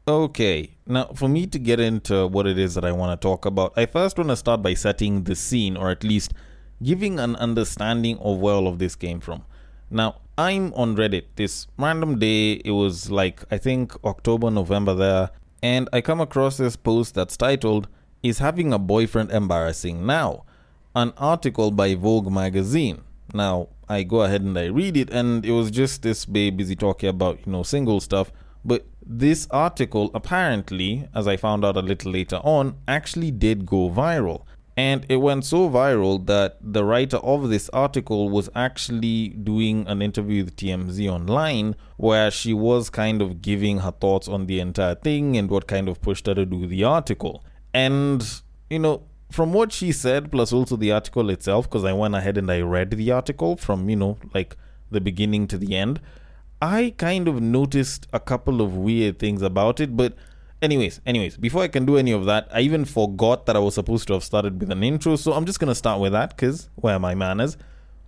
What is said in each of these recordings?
Okay, now for me to get into what it is that I want to talk about, I first want to start by setting the scene, or at least giving an understanding of where all of this came from. Now, I'm on Reddit this random day, it was like, I think October, November there, and I come across this post that's titled, Is Having a Boyfriend Embarrassing Now? An article by Vogue magazine. Now, I go ahead and I read it, and it was just this babe busy talking about, single stuff. But this article, apparently, as I found out a little later on, actually did go viral. And it went so viral that the writer of this article was actually doing an interview with TMZ Online where she was kind of giving her thoughts on the entire thing and what kind of pushed her to do the article. And, from what she said, plus also the article itself, because I went ahead and I read the article from, like the beginning to the end, I kind of noticed a couple of weird things about it. But anyways, before I can do any of that, I even forgot that I was supposed to have started with an intro, so I'm just going to start with that, because where are my manners?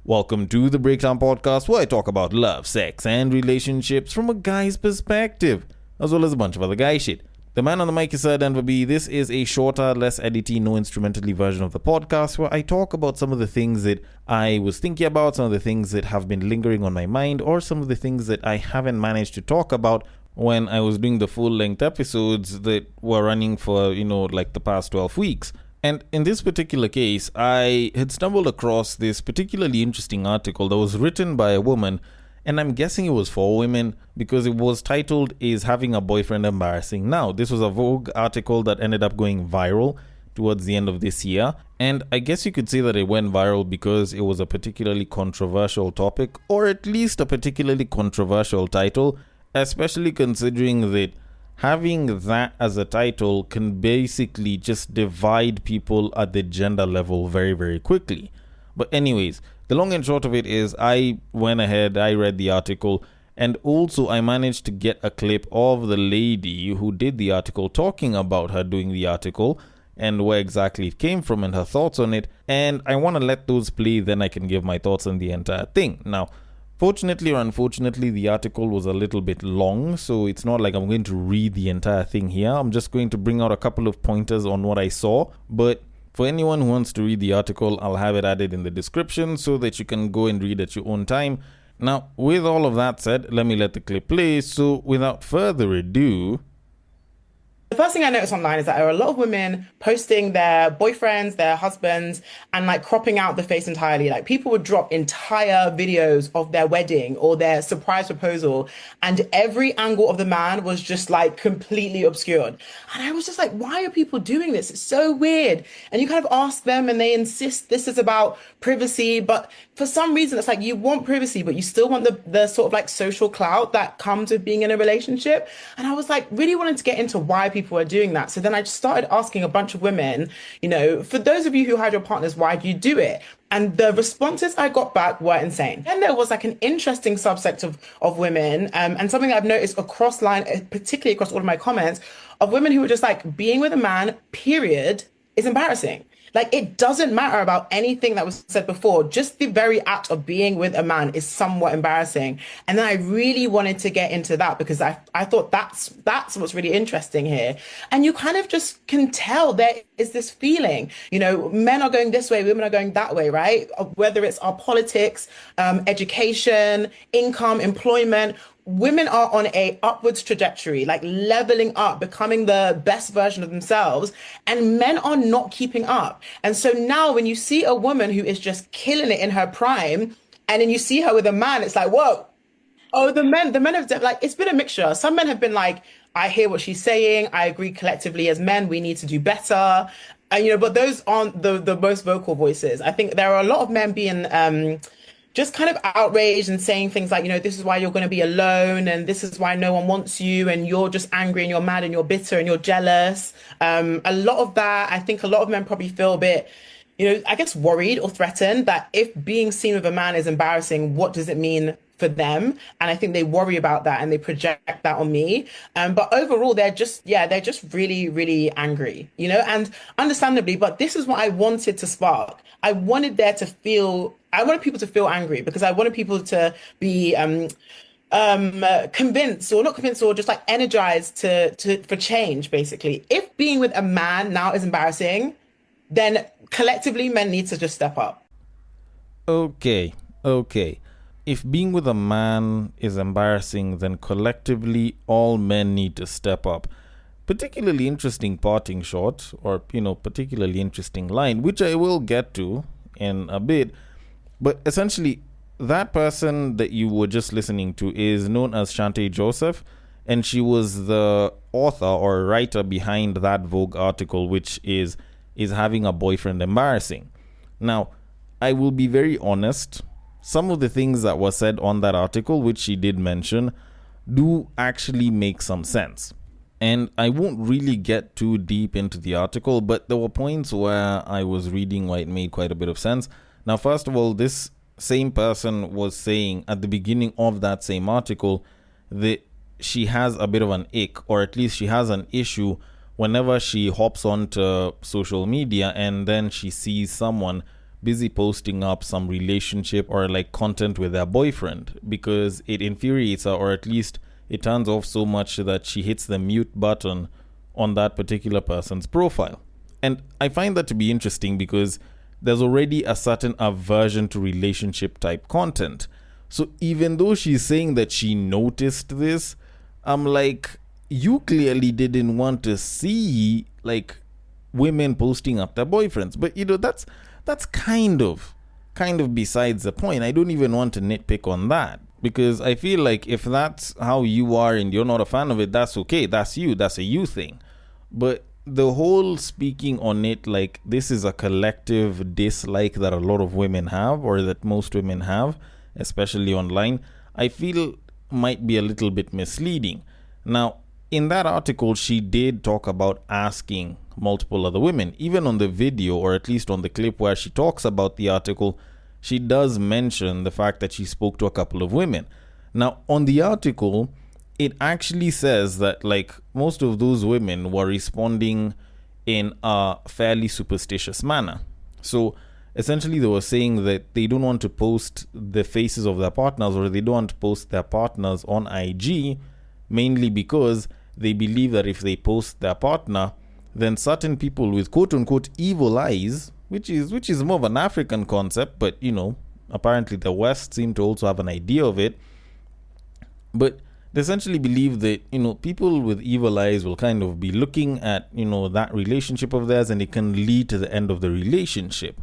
Welcome to the Breakdown Podcast, where I talk about love, sex, and relationships from a guy's perspective, as well as a bunch of other guy shit. The man on the mic is Sir Denver B. This is a shorter, less edity, no instrumentally version of the podcast where I talk about some of the things that I was thinking about, some of the things that have been lingering on my mind, or some of the things that I haven't managed to talk about when I was doing the full-length episodes that were running for, like the past 12 weeks. And in this particular case, I had stumbled across this particularly interesting article that was written by a woman, and I'm guessing it was for women because it was titled, Is Having a Boyfriend Embarrassing Now? This was a Vogue article that ended up going viral towards the end of this year. And I guess you could say that it went viral because it was a particularly controversial topic, or at least a particularly controversial title, especially considering that having that as a title can basically just divide people at the gender level very, very quickly. But anyways, the long and short of it is I went ahead, I read the article, and also I managed to get a clip of the lady who did the article talking about her doing the article and where exactly it came from and her thoughts on it. And I want to let those play, then I can give my thoughts on the entire thing. Now, fortunately or unfortunately, the article was a little bit long, so it's not like I'm going to read the entire thing here. I'm just going to bring out a couple of pointers on what I saw, but for anyone who wants to read the article, I'll have it added in the description so that you can go and read at your own time. Now, with all of that said, let me let the clip play. So without further ado, the first thing I noticed online is that there are a lot of women posting their boyfriends, their husbands, and like cropping out the face entirely. Like people would drop entire videos of their wedding or their surprise proposal, and every angle of the man was just like completely obscured. And I was just like, why are people doing this? It's so weird. And you kind of ask them, and they insist this is about privacy. But for some reason, it's like you want privacy, but you still want the sort of like social clout that comes with being in a relationship. And I was like, really wanted to get into why people are doing that. So then I just started asking a bunch of women, for those of you who had your partners, why do you do it? And the responses I got back were insane. And there was like an interesting subsect of women, and something I've noticed across line, particularly across all of my comments, of women who were just like, being with a man, period, is embarrassing. Like, it doesn't matter about anything that was said before. Just the very act of being with a man is somewhat embarrassing. And then I really wanted to get into that because I thought that's what's really interesting here. And you kind of just can tell there is this feeling, men are going this way, women are going that way, right? Whether it's our politics, education, income, employment, women are on a upwards trajectory, like leveling up, becoming the best version of themselves, and men are not keeping up. And so now when you see a woman who is just killing it in her prime, and then you see her with a man, it's like, whoa. Oh, the men have like, it's been a mixture. Some men have been like, I hear what she's saying. I agree collectively as men, we need to do better. And, but those aren't the most vocal voices. I think there are a lot of men being, just kind of outraged and saying things like, this is why you're going to be alone, and this is why no one wants you, and you're just angry and you're mad and you're bitter and you're jealous. A lot of that, I think a lot of men probably feel a bit, I guess worried or threatened that if being seen with a man is embarrassing, what does it mean for them? And I think they worry about that and they project that on me. But overall, they're just really, really angry, and understandably, but this is what I wanted to spark. I wanted people to feel angry because I wanted people to be convinced or not convinced or just like energized to for change, basically. If being with a man now is embarrassing, then collectively men need to just step up. Okay, okay. If being with a man is embarrassing, then collectively all men need to step up. Particularly interesting parting shot, or, particularly interesting line, which I will get to in a bit. But essentially, that person that you were just listening to is known as Shante Joseph, and she was the author or writer behind that Vogue article, which is having a boyfriend embarrassing. Now, I will be very honest. Some of the things that were said on that article, which she did mention, do actually make some sense. And I won't really get too deep into the article, but there were points where I was reading where it made quite a bit of sense. Now, first of all, this same person was saying at the beginning of that same article that she has a bit of an ick, or at least she has an issue whenever she hops onto social media and then she sees someone busy posting up some relationship or like content with their boyfriend, because it infuriates her, or at least it turns off so much that she hits the mute button on that particular person's profile. And I find that to be interesting because there's already a certain aversion to relationship type content. So even though she's saying that she noticed this, I'm like, you clearly didn't want to see like women posting up their boyfriends. But that's kind of besides the point. I don't even want to nitpick on that, because I feel like if that's how you are and you're not a fan of it, that's okay. That's you. That's a you thing. But the whole speaking on it like this is a collective dislike that a lot of women have, or that most women have, especially online, I feel might be a little bit misleading. Now, in that article, she did talk about asking multiple other women. Even on the video, or at least on the clip where she talks about the article, she does mention the fact that she spoke to a couple of women. Now, on the article, it actually says that like most of those women were responding in a fairly superstitious manner. So essentially they were saying that they don't want to post the faces of their partners, or they don't want to post their partners on IG, mainly because they believe that if they post their partner, then certain people with quote unquote evil eyes, which is more of an African concept, but apparently the West seem to also have an idea of it. But they essentially believe that people with evil eyes will kind of be looking at that relationship of theirs, and it can lead to the end of the relationship.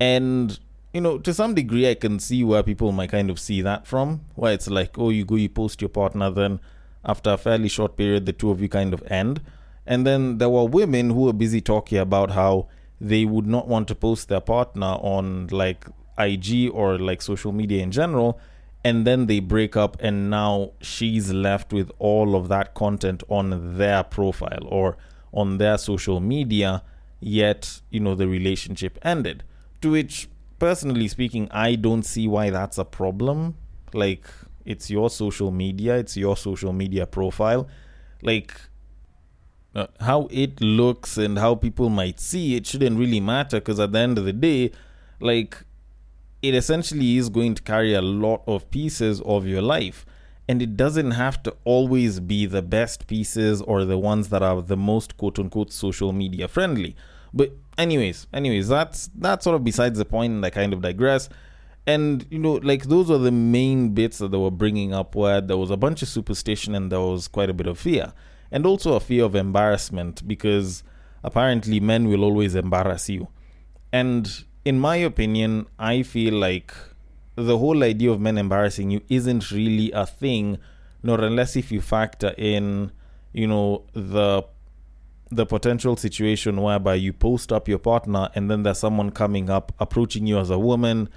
And to some degree I can see where people might kind of see that from, where it's like, oh, you post your partner, then after a fairly short period the two of you kind of end. And then there were women who were busy talking about how they would not want to post their partner on like IG or like social media in general, and then they break up, and now she's left with all of that content on their profile or on their social media, yet the relationship ended. To which, personally speaking, I don't see why that's a problem. Like, it's your social media, it's your social media profile. Like, how it looks and how people might see it shouldn't really matter, because at the end of the day, like, it essentially is going to carry a lot of pieces of your life, and it doesn't have to always be the best pieces or the ones that are the most quote unquote social media friendly. But anyways, that's sort of besides the point, and I kind of digress. And like, those were the main bits that they were bringing up, where there was a bunch of superstition and there was quite a bit of fear, and also a fear of embarrassment, because apparently men will always embarrass you. And in my opinion, I feel like the whole idea of men embarrassing you isn't really a thing, nor unless if you factor in the potential situation whereby you post up your partner and then there's someone coming up approaching you as a woman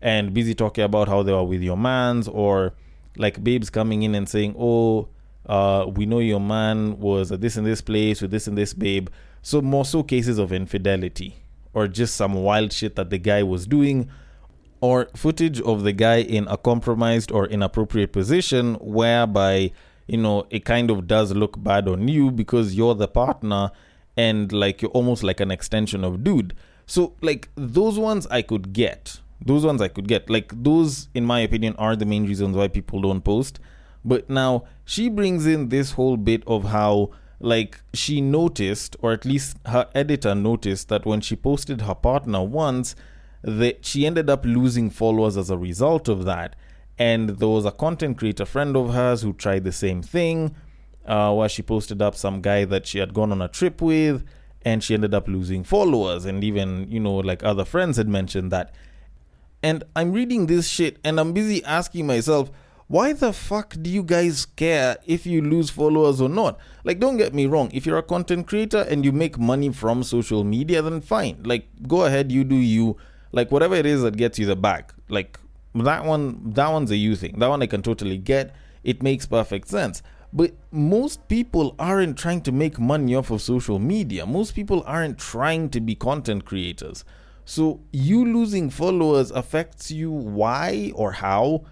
and busy talking about how they are with your mans, or like babes coming in and saying, oh, we know your man was at this and this place with this and this babe. So more so cases of infidelity, or just some wild shit that the guy was doing, or footage of the guy in a compromised or inappropriate position whereby it kind of does look bad on you because you're the partner, and like you're almost like an extension of dude. So like those ones I could get, Those ones I could get. Like, those, in my opinion, are the main reasons why people don't post. But now she brings in this whole bit of how, like, she noticed, or at least her editor noticed, that when she posted her partner once, that she ended up losing followers as a result of that. And there was a content creator friend of hers who tried the same thing, where she posted up some guy that she had gone on a trip with, and she ended up losing followers. And even, like, other friends had mentioned that. And I'm reading this shit and I'm busy asking myself, why the fuck do you guys care if you lose followers or not? Like, don't get me wrong, if you're a content creator and you make money from social media, then fine. Like, go ahead, you do you. Like, whatever it is that gets you the bag. Like, that one's a you thing. That one I can totally get. It makes perfect sense. But most people aren't trying to make money off of social media. Most people aren't trying to be content creators. So you losing followers affects you why or how?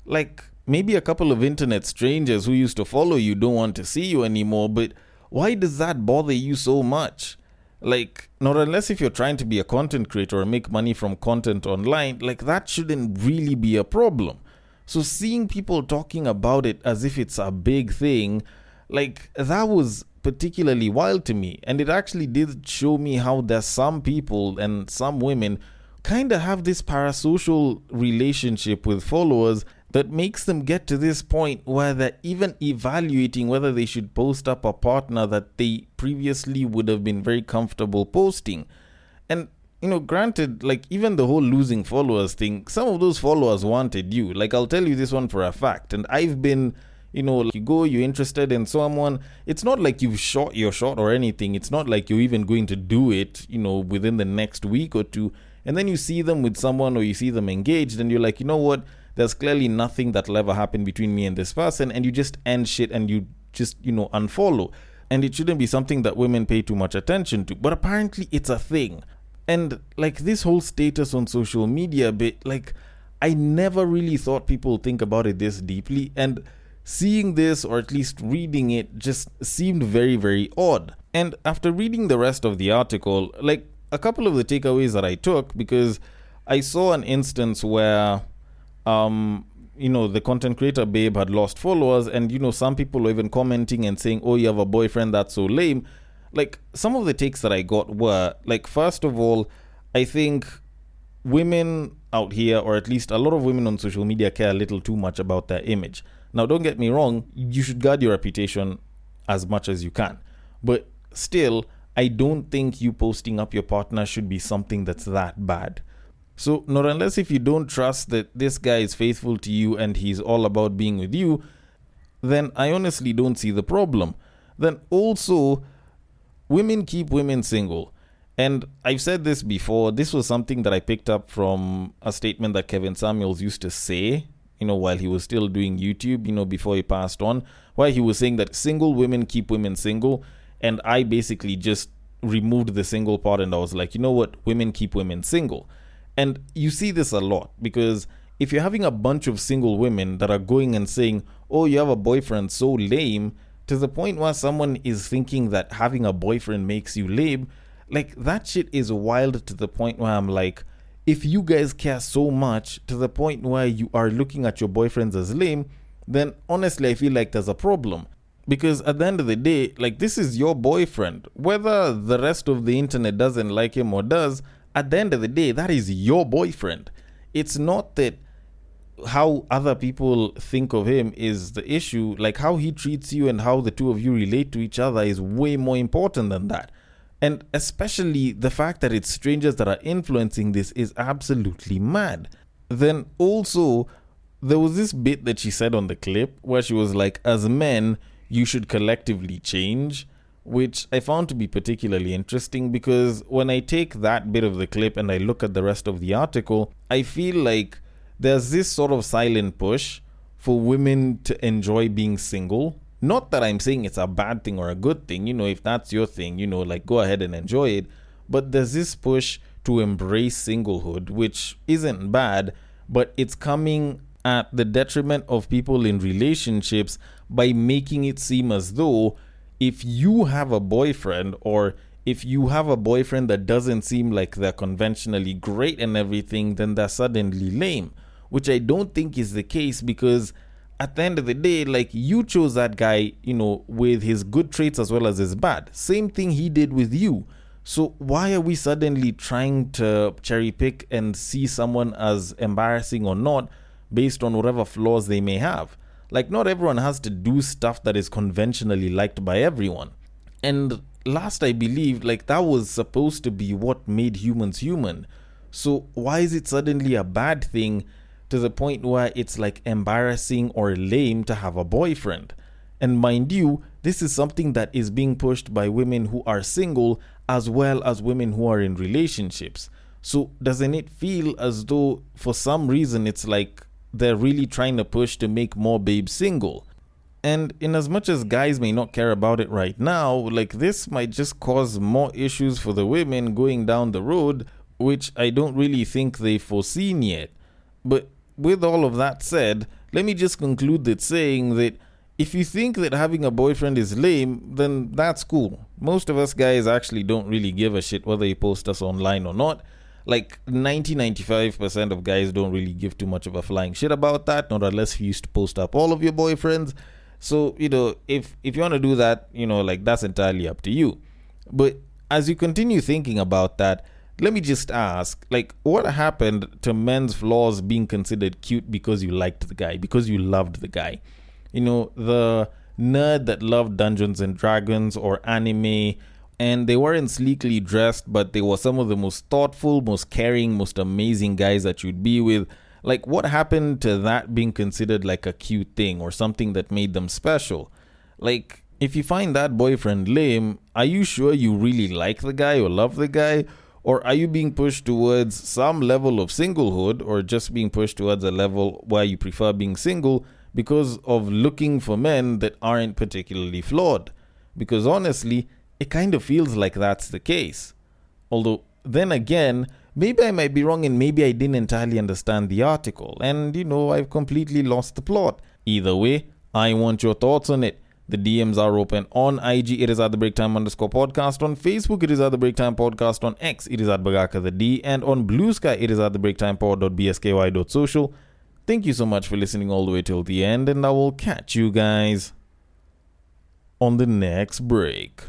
Like, maybe a couple of internet strangers who used to follow you don't want to see you anymore, but why does that bother you so much? Like, not unless if you're trying to be a content creator or make money from content online, like, that shouldn't really be a problem. So seeing people talking about it as if it's a big thing, like, that was particularly wild to me. And it actually did show me how there's some people and some women kind of have this parasocial relationship with followers that makes them get to this point where they're even evaluating whether they should post up a partner that they previously would have been very comfortable posting. And, granted, like, even the whole losing followers thing, some of those followers wanted you. Like, I'll tell you this one for a fact. And I've been, like, you're interested in someone. It's not like you've shot your shot or anything. It's not like you're even going to do it, within the next week or two. And then you see them with someone or you see them engaged and you're like, you know what? There's clearly nothing that'll ever happen between me and this person. And you just end shit and you just, unfollow. And it shouldn't be something that women pay too much attention to. But apparently it's a thing. And, like, this whole status on social media bit, like, I never really thought people think about it this deeply. And seeing this, or at least reading it, just seemed very, very odd. And after reading the rest of the article, like, a couple of the takeaways that I took, because I saw an instance where, the content creator babe had lost followers, and, some people were even commenting and saying, oh, you have a boyfriend, that's so lame. Like, some of the takes that I got were, like, first of all, I think women out here, or at least a lot of women on social media, care a little too much about their image. Now, don't get me wrong, you should guard your reputation as much as you can. But still, I don't think you posting up your partner should be something that's that bad. So, not unless if you don't trust that this guy is faithful to you and he's all about being with you, then I honestly don't see the problem. Then also, women keep women single. And I've said this before, this was something that I picked up from a statement that Kevin Samuels used to say, while he was still doing YouTube, before he passed on, where he was saying that single women keep women single. And I basically just removed the single part and I was like, you know what, women keep women single. And you see this a lot, because if you're having a bunch of single women that are going and saying, oh, you have a boyfriend, so lame, to the point where someone is thinking that having a boyfriend makes you lame, like, that shit is wild to the point where I'm like, if you guys care so much to the point where you are looking at your boyfriends as lame, then honestly, I feel like there's a problem. Because at the end of the day, like, this is your boyfriend. Whether the rest of the internet doesn't like him or does, at the end of the day, that is your boyfriend. It's not that how other people think of him is the issue. Like, how he treats you and how the two of you relate to each other is way more important than that. And especially the fact that it's strangers that are influencing this is absolutely mad. Then also, there was this bit that she said on the clip where she was like, as men, you should collectively change, which I found to be particularly interesting, because when I take that bit of the clip and I look at the rest of the article, I feel like there's this sort of silent push for women to enjoy being single. Not that I'm saying it's a bad thing or a good thing, if that's your thing, like, go ahead and enjoy it. But there's this push to embrace singlehood, which isn't bad, but it's coming at the detriment of people in relationships by making it seem as though if you have a boyfriend or if you have a boyfriend that doesn't seem like they're conventionally great and everything, then they're suddenly lame, which I don't think is the case, because at the end of the day, like, you chose that guy, with his good traits as well as his bad. Same thing he did with you. So why are we suddenly trying to cherry pick and see someone as embarrassing or not based on whatever flaws they may have? Like, not everyone has to do stuff that is conventionally liked by everyone. And last I believed, like, that was supposed to be what made humans human. So why is it suddenly a bad thing to the point where it's like embarrassing or lame to have a boyfriend? And mind you, this is something that is being pushed by women who are single as well as women who are in relationships. So doesn't it feel as though for some reason it's like they're really trying to push to make more babes single? And in as much as guys may not care about it right now, like, this might just cause more issues for the women going down the road, which I don't really think they've foreseen yet. But with all of that said, let me just conclude that saying that if you think that having a boyfriend is lame, then that's cool. Most of us guys actually don't really give a shit whether you post us online or not. Like 95% of guys don't really give too much of a flying shit about that, not unless you used to post up all of your boyfriends. So, if you want to do that, like, that's entirely up to you. But as you continue thinking about that, let me just ask, like, what happened to men's flaws being considered cute because you liked the guy, because you loved the guy? The nerd that loved Dungeons and Dragons or anime, and they weren't sleekly dressed, but they were some of the most thoughtful, most caring, most amazing guys that you'd be with. Like, what happened to that being considered like a cute thing or something that made them special? Like, if you find that boyfriend lame, are you sure you really like the guy or love the guy? Or are you being pushed towards some level of singlehood, or just being pushed towards a level where you prefer being single because of looking for men that aren't particularly flawed? Because honestly, it kind of feels like that's the case. Although, then again, maybe I might be wrong, and maybe I didn't entirely understand the article, and I've completely lost the plot. Either way, I want your thoughts on it. The DMs are open. On IG, it is at the breaktime_podcast. On Facebook, it is at the breaktime podcast. On X, it is at Bagaka the D. And on Bluesky, it is at the breaktimepod.bsky.social. Thank you so much for listening all the way till the end, and I will catch you guys on the next break.